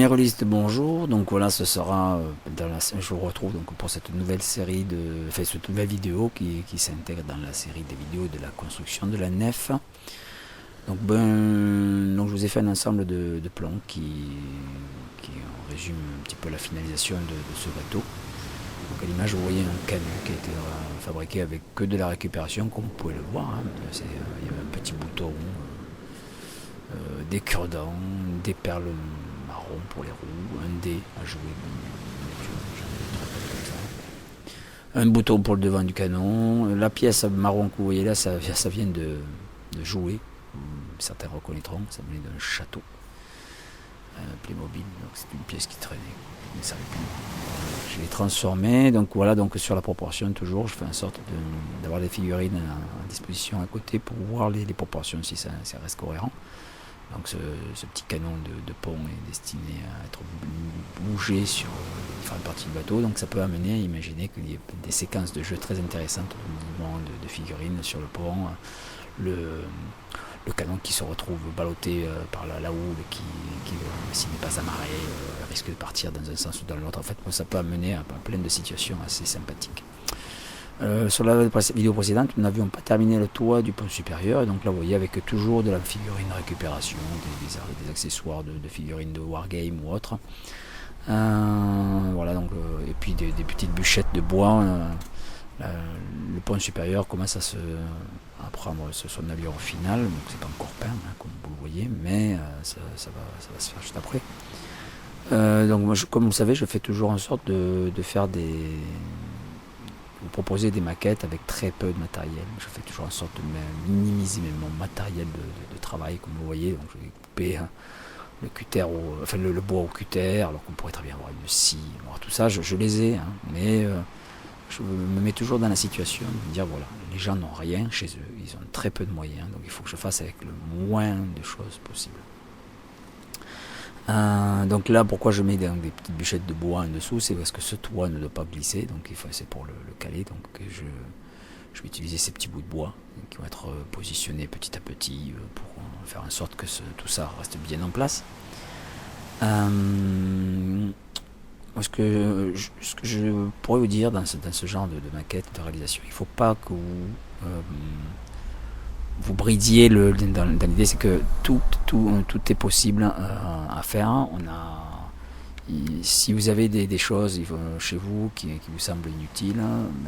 Mes relistes, bonjour. Donc voilà, ce sera je vous retrouve donc pour cette nouvelle série cette nouvelle vidéo qui s'intègre dans la série des vidéos de la construction de la nef. Donc je vous ai fait un ensemble de plans qui résume un petit peu la finalisation de ce bateau. Donc à l'image, vous voyez un canot qui a été fabriqué avec que de la récupération, comme vous pouvez le voir. Il y a un petit bouton, des cure-dents, des perles marron pour les roues, un dé à jouer, un bouton pour le devant du canon. La pièce marron que vous voyez là, ça vient de jouer. Certains reconnaîtront, ça venait d'un château Playmobil, donc c'est une pièce qui traînait, qui ne servait plus. Je l'ai transformé, donc voilà, donc sur la proportion toujours, je fais en sorte d'avoir les figurines à disposition à côté pour voir les proportions si ça reste cohérent. Donc ce petit canon de pont est destiné à être bougé sur différentes parties du bateau, donc ça peut amener à imaginer qu'il y ait des séquences de jeu très intéressantes au mouvement de figurines sur le pont, le canon qui se retrouve ballotté par la houle qui s'il n'est pas amarré, risque de partir dans un sens ou dans l'autre. En fait, ça peut amener à plein de situations assez sympathiques. Sur la vidéo précédente, nous n'avions pas terminé le toit du pont supérieur, et donc là vous voyez avec toujours de la figurine récupération, des accessoires de figurines de wargame ou autre. Voilà, donc, et puis des petites bûchettes de bois. Le pont supérieur commence à prendre son allure finale, donc c'est pas encore peint comme vous le voyez, mais ça va se faire juste après. Donc moi, comme vous le savez, je fais toujours en sorte de faire vous proposer des maquettes avec très peu de matériel. Je fais toujours en sorte de minimiser mon matériel de travail, comme vous voyez. Donc je vais couper le cutter, le bois au cutter, alors qu'on pourrait très bien avoir une scie. Alors tout ça, je les ai, mais je me mets toujours dans la situation de me dire voilà, les gens n'ont rien chez eux, ils ont très peu de moyens, donc il faut que je fasse avec le moins de choses possible. Donc là, pourquoi je mets des petites bûchettes de bois en dessous, c'est parce que ce toit ne doit pas glisser, donc c'est pour le caler, donc je vais utiliser ces petits bouts de bois qui vont être positionnés petit à petit pour faire en sorte que tout ça reste bien en place. Ce que je pourrais vous dire dans ce genre de maquette, de réalisation, il ne faut pas que vous bridiez dans l'idée, c'est que tout est possible à faire. Si vous avez des choses chez vous qui vous semblent inutiles,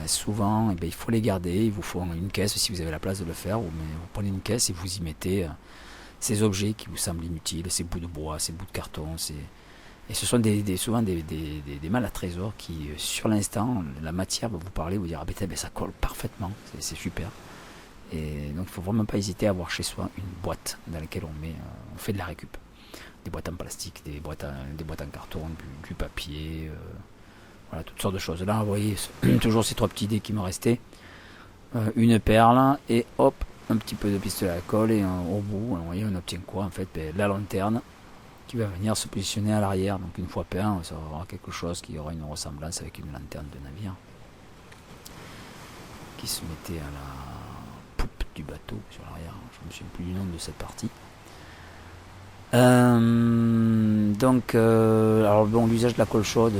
souvent il faut les garder. Il vous faut une caisse si vous avez la place de le faire, mais vous prenez une caisse et vous y mettez ces objets qui vous semblent inutiles, ces bouts de bois, ces bouts de carton, et ce sont souvent des malles à trésor qui, sur l'instant, la matière va vous parler, vous dire ça colle parfaitement, c'est super. Et donc il ne faut vraiment pas hésiter à avoir chez soi une boîte dans laquelle on fait de la récup. Des boîtes en plastique, des boîtes en carton, du papier, voilà, toutes sortes de choses. Là, vous voyez, toujours ces trois petits dés qui me restaient. Une perle et hop, un petit peu de pistolet à colle et au bout, vous voyez, on obtient quoi en fait? La lanterne qui va venir se positionner à l'arrière. Donc une fois peint, ça aura quelque chose qui aura une ressemblance avec une lanterne de navire qui se mettait à la poupe du bateau sur l'arrière. Je me souviens plus du nom de cette partie. Alors bon, l'usage de la colle chaude,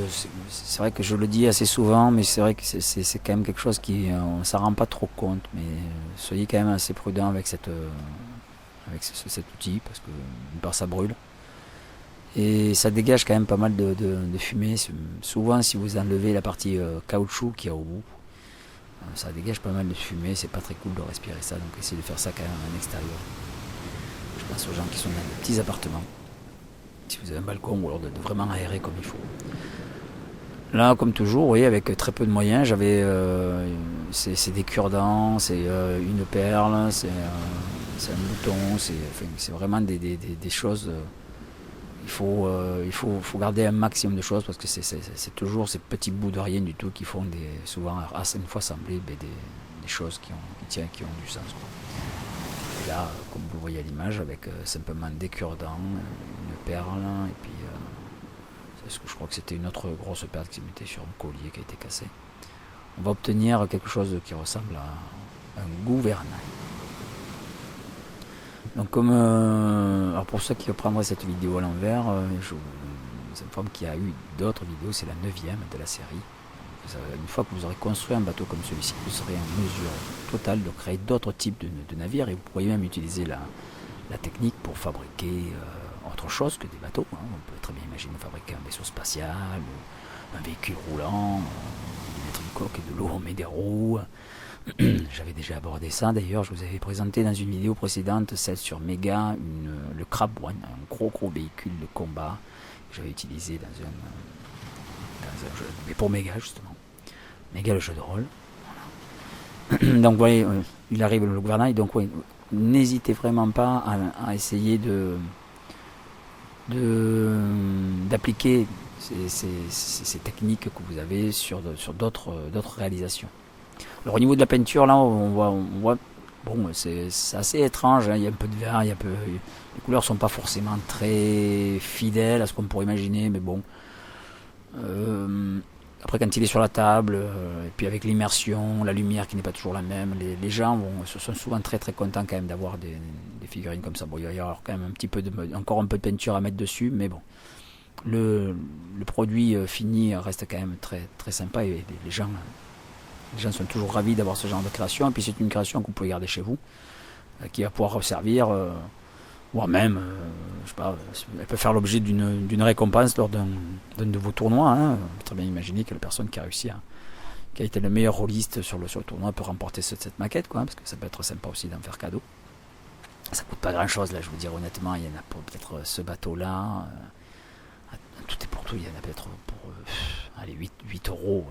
c'est vrai que je le dis assez souvent, mais c'est vrai que c'est quand même quelque chose qui on s'en rend pas trop compte, mais soyez quand même assez prudent avec cet outil, parce que d'une part ça brûle et ça dégage quand même pas mal de fumée. Souvent si vous enlevez la partie caoutchouc qu'il y a au bout, ça dégage pas mal de fumée, c'est pas très cool de respirer ça, donc essayez de faire ça quand même en extérieur. Je pense aux gens qui sont dans des petits appartements, si vous avez un balcon, ou alors de vraiment aérer comme il faut. Là, comme toujours, vous voyez, avec très peu de moyens, j'avais c'est des cure-dents, c'est une perle, c'est un bouton, c'est vraiment des choses. Il faut garder un maximum de choses, parce que c'est toujours ces petits bouts de rien du tout qui font souvent une fois assemblés des choses qui ont du sens, quoi. Et là, comme vous le voyez à l'image, avec simplement des cure-dents, une perle, et puis je crois que c'était une autre grosse perle qui se mettait sur un collier qui a été cassé, on va obtenir quelque chose qui ressemble à un gouvernail. Donc alors pour ceux qui reprendraient cette vidéo à l'envers, vous informe qu'il y a eu d'autres vidéos, c'est la 9e de la série. Une fois que vous aurez construit un bateau comme celui-ci, vous serez en mesure totale de créer d'autres types de navires et vous pourriez même utiliser la technique pour fabriquer autre chose que des bateaux. On peut très bien imaginer fabriquer un vaisseau spatial, un véhicule roulant, mettre une coque et de l'eau, on met des roues. J'avais déjà abordé ça d'ailleurs, je vous avais présenté dans une vidéo précédente, celle sur Mega, le Crab One, un gros véhicule de combat que j'avais utilisé dans un jeu, mais pour Mega justement. Mega le jeu de rôle. Voilà. Donc vous voyez, il arrive le gouvernail, donc oui, n'hésitez vraiment pas à essayer d'appliquer ces techniques que vous avez sur d'autres réalisations. Alors au niveau de la peinture, là, on voit bon, c'est assez étrange, hein. Il y a un peu de vert, les couleurs sont pas forcément très fidèles à ce qu'on pourrait imaginer, mais bon. Après, quand il est sur la table, et puis avec l'immersion, la lumière qui n'est pas toujours la même, les gens sont souvent très très contents quand même d'avoir des figurines comme ça. Bon, il va y avoir quand même encore un peu de peinture à mettre dessus, mais bon. Le produit fini reste quand même très très sympa et les gens sont toujours ravis d'avoir ce genre de création. Et puis c'est une création que vous pouvez garder chez vous, qui va pouvoir servir, voire même, je sais pas, elle peut faire l'objet d'une récompense lors d'un de vos tournois. Hein. On peut très bien imaginer que la personne qui a réussi, qui a été le meilleur rôliste sur le tournoi peut remporter cette maquette, quoi, parce que ça peut être sympa aussi d'en faire cadeau. Ça coûte pas grand chose, là, je vous dire honnêtement, il y en a pour peut-être ce bateau-là. Tout est pour tout, il y en a peut-être pour allez, 8 euros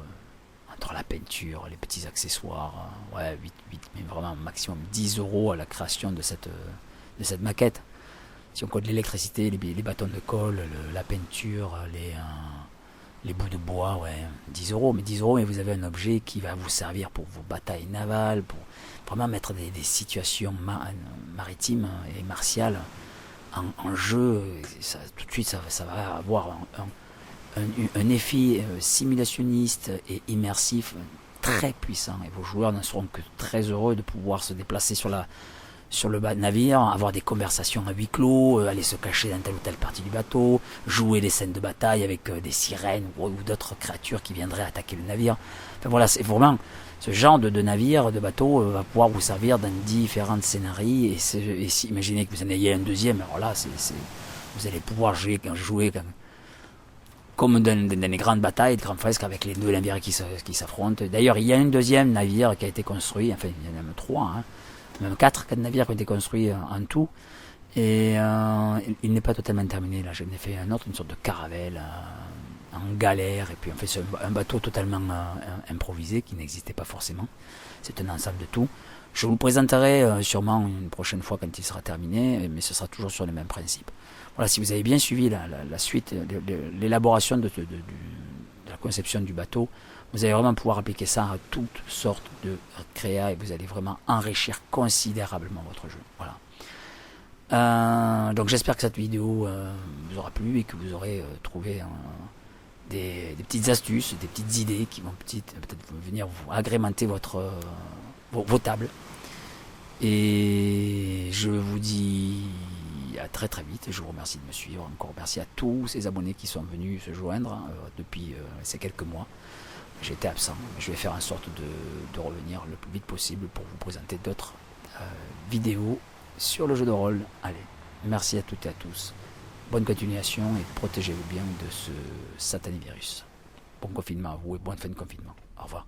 entre la peinture, les petits accessoires, ouais, 8, mais vraiment maximum 10 euros à la création de cette maquette. Si on compte l'électricité, les bâtons de colle, la peinture, les bouts de bois, ouais, 10 euros. Mais 10 euros, mais vous avez un objet qui va vous servir pour vos batailles navales, pour vraiment mettre des situations maritimes et martiales en jeu. Ça, tout de suite, ça va avoir un effet simulationniste et immersif très puissant. Et vos joueurs ne seront que très heureux de pouvoir se déplacer sur le navire, avoir des conversations à huis clos, aller se cacher dans telle ou telle partie du bateau, jouer des scènes de bataille avec des sirènes ou d'autres créatures qui viendraient attaquer le navire. Enfin voilà, c'est vraiment ce genre de navire, de bateau va pouvoir vous servir dans différents scénarios. Et si imaginez que vous en ayez un deuxième, alors là, vous allez pouvoir jouer comme dans les grandes batailles, de grandes fresques avec les deux navires qui s'affrontent. D'ailleurs, il y a un deuxième navire qui a été construit, enfin il y en a même 3, hein, même 4 navires qui ont été construits en tout. Et il n'est pas totalement terminé. Là, j'en ai fait un autre, une sorte de caravelle en galère. Et puis en fait, c'est un bateau totalement improvisé qui n'existait pas forcément. C'est un ensemble de tout. Je vous le présenterai sûrement une prochaine fois quand il sera terminé, mais ce sera toujours sur les mêmes principes. Voilà, si vous avez bien suivi la suite, l'élaboration de la conception du bateau, vous allez vraiment pouvoir appliquer ça à toutes sortes de créas et vous allez vraiment enrichir considérablement votre jeu. Voilà. Donc j'espère que cette vidéo vous aura plu et que vous aurez trouvé des petites astuces, des petites idées qui vont peut-être venir vous agrémenter vos tables. Et je vous dis à très très vite. Je vous remercie de me suivre. Encore merci à tous ces abonnés qui sont venus se joindre depuis ces quelques mois. J'ai été absent. Je vais faire en sorte de revenir le plus vite possible pour vous présenter d'autres vidéos sur le jeu de rôle. Allez, merci à toutes et à tous. Bonne continuation et protégez-vous bien de ce satané virus. Bon confinement à vous et bonne fin de confinement. Au revoir.